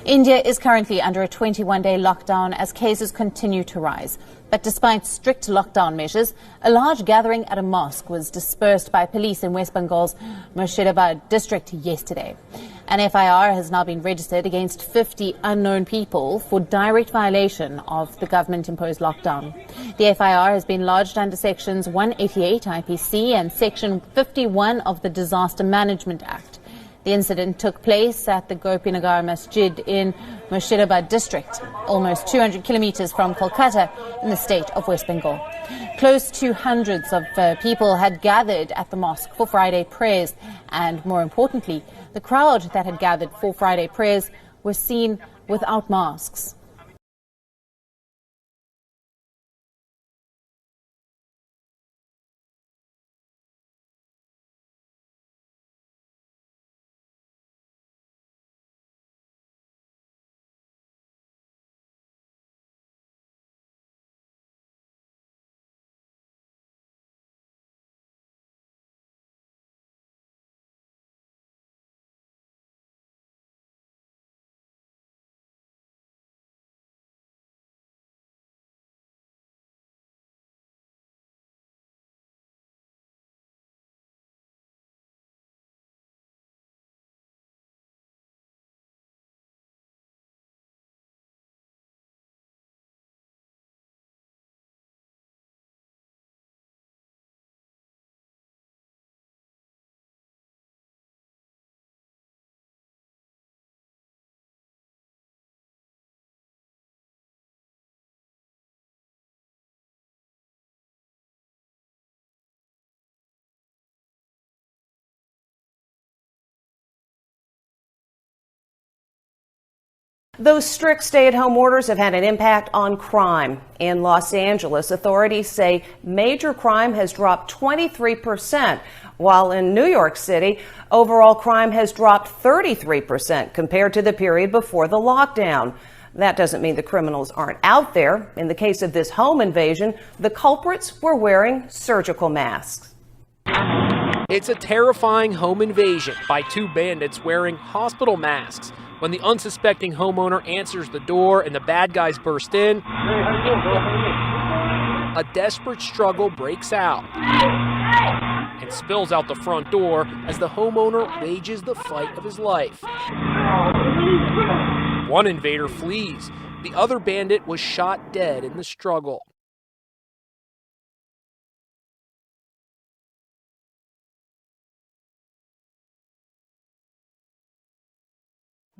India is currently under a 21-day lockdown as cases continue to rise. But despite strict lockdown measures, a large gathering at a mosque was dispersed by police in West Bengal's Murshidabad district yesterday. An FIR has now been registered against 50 unknown people for direct violation of the government-imposed lockdown. The FIR has been lodged under Sections 188 IPC and Section 51 of the Disaster Management Act. The incident took place at the Gopinagar Masjid in Murshidabad district, almost 200 kilometers from Kolkata in the state of West Bengal. Close to hundreds of people had gathered at the mosque for Friday prayers, and more importantly, the crowd that had gathered for Friday prayers was seen without masks. Those strict stay-at-home orders have had an impact on crime. In Los Angeles, authorities say major crime has dropped 23%, while in New York City, overall crime has dropped 33% compared to the period before the lockdown. That doesn't mean the criminals aren't out there. In the case of this home invasion, the culprits were wearing surgical masks. It's a terrifying home invasion by two bandits wearing hospital masks. When the unsuspecting homeowner answers the door and the bad guys burst in, a desperate struggle breaks out and spills out the front door as the homeowner wages the fight of his life. One invader flees. The other bandit was shot dead in the struggle.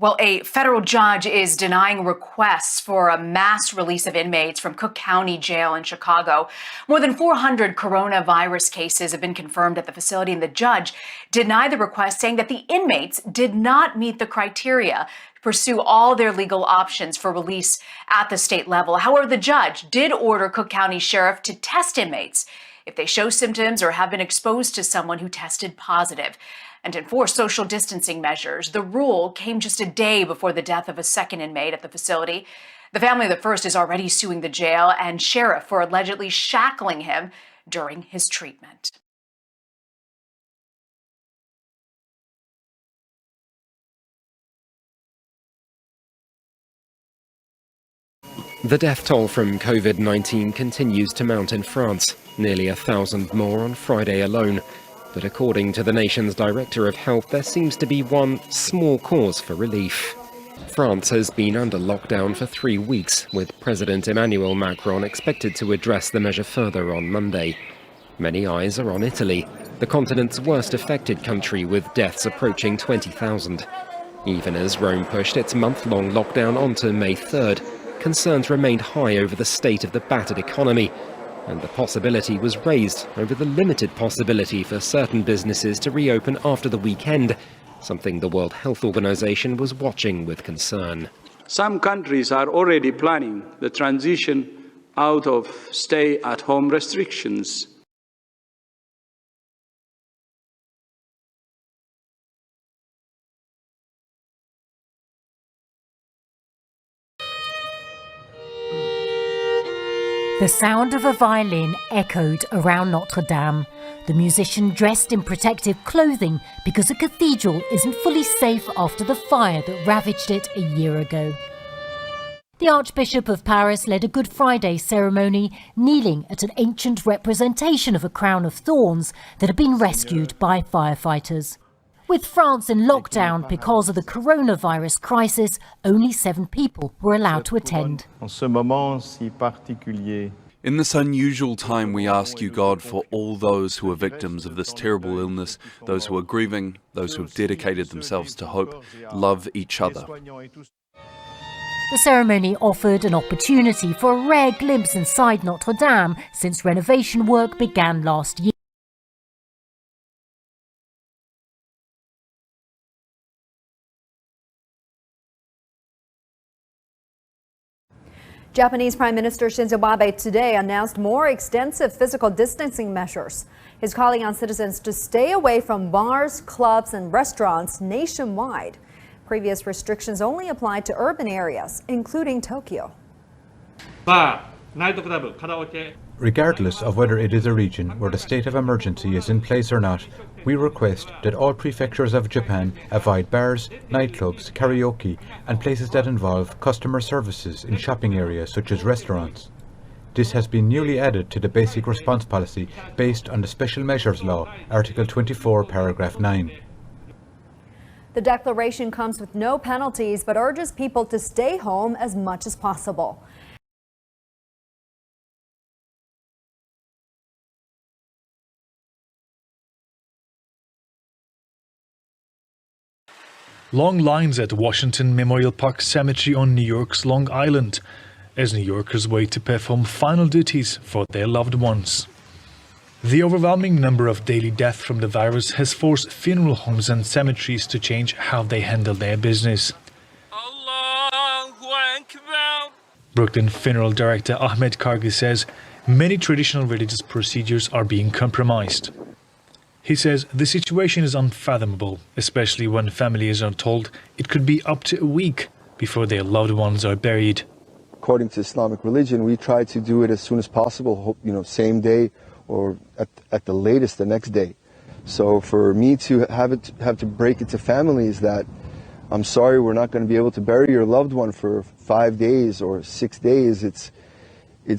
Well, a federal judge is denying requests for a mass release of inmates from Cook County Jail in Chicago. More than 400 coronavirus cases have been confirmed at the facility, and the judge denied the request, saying that the inmates did not meet the criteria to pursue all their legal options for release at the state level. However, the judge did order Cook County Sheriff to test inmates if they show symptoms or have been exposed to someone who tested positive, and enforce social distancing measures. The rule came just a day before the death of a second inmate at the facility. The family of the first is already suing the jail and sheriff for allegedly shackling him during his treatment. The death toll from COVID-19 continues to mount in France, nearly 1,000 more on Friday alone. But according to the nation's Director of Health, there seems to be one small cause for relief. France has been under lockdown for 3 weeks, with President Emmanuel Macron expected to address the measure further on Monday. Many eyes are on Italy, the continent's worst affected country, with deaths approaching 20,000. Even as Rome pushed its month-long lockdown onto May 3rd, concerns remained high over the state of the battered economy, and the possibility was raised over the limited possibility for certain businesses to reopen after the weekend, something the World Health Organization was watching with concern. Some countries are already planning the transition out of stay-at-home restrictions. The sound of a violin echoed around Notre Dame. The musician dressed in protective clothing because the cathedral isn't fully safe after the fire that ravaged it a year ago. The Archbishop of Paris led a Good Friday ceremony, kneeling at an ancient representation of a crown of thorns that had been rescued by firefighters. With France in lockdown because of the coronavirus crisis, only 7 people were allowed to attend. In this unusual time, we ask you, God, for all those who are victims of this terrible illness, those who are grieving, those who have dedicated themselves to hope, love each other. The ceremony offered an opportunity for a rare glimpse inside Notre Dame since renovation work began last year. Japanese Prime Minister Shinzo Abe today announced more extensive physical distancing measures. He's calling on citizens to stay away from bars, clubs, and restaurants nationwide. Previous restrictions only applied to urban areas, including Tokyo. Regardless of whether it is a region where the state of emergency is in place or not, we request that all prefectures of Japan avoid bars, nightclubs, karaoke, and places that involve customer services in shopping areas such as restaurants. This has been newly added to the Basic Response Policy based on the Special Measures Law, Article 24, Paragraph 9. The declaration comes with no penalties but urges people to stay home as much as possible. Long lines at Washington Memorial Park Cemetery on New York's Long Island as New Yorkers wait to perform final duties for their loved ones. The overwhelming number of daily deaths from the virus has forced funeral homes and cemeteries to change how they handle their business. Brooklyn Funeral Director Ahmed Kargi says many traditional religious procedures are being compromised. He says the situation is unfathomable, especially when families are told it could be up to a week before their loved ones are buried. According to Islamic religion, we try to do it as soon as possible, same day or at the latest the next day. So for me to have to break it to families that I'm sorry, we're not going to be able to bury your loved one for 5 days or 6 days, it's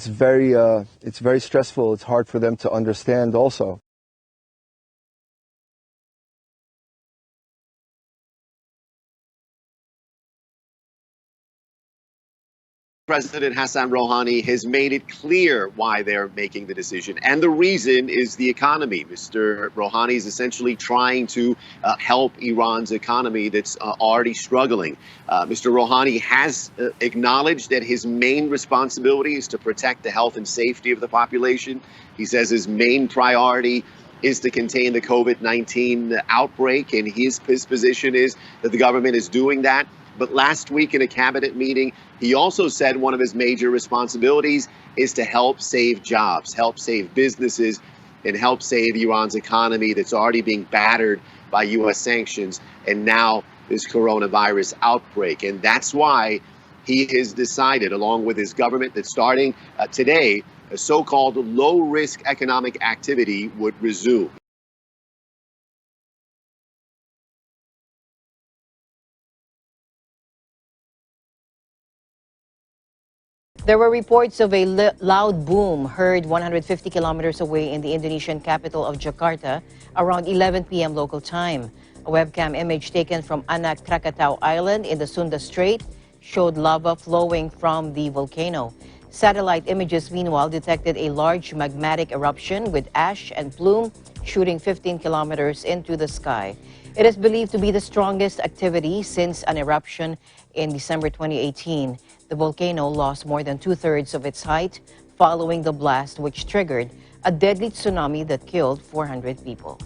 very stressful. It's hard for them to understand also. President Hassan Rouhani has made it clear why they're making the decision. And the reason is the economy. Mr. Rouhani is essentially trying to help Iran's economy that's already struggling. Mr. Rouhani has acknowledged that his main responsibility is to protect the health and safety of the population. He says his main priority is to contain the COVID-19 outbreak. And his position is that the government is doing that. But last week in a cabinet meeting, he also said one of his major responsibilities is to help save jobs, help save businesses, and help save Iran's economy that's already being battered by U.S. sanctions and now this coronavirus outbreak. And that's why he has decided, along with his government, that starting today, a so-called low-risk economic activity would resume. There were reports of a loud boom heard 150 kilometers away in the Indonesian capital of Jakarta around 11 p.m. local time. A webcam image taken from Anak, Krakatau Island in the Sunda Strait showed lava flowing from the volcano. Satellite images, meanwhile, detected a large magmatic eruption with ash and plume shooting 15 kilometers into the sky. It is believed to be the strongest activity since an eruption in December 2018. The volcano lost more than 2/3 of its height following the blast, which triggered a deadly tsunami that killed 400 people.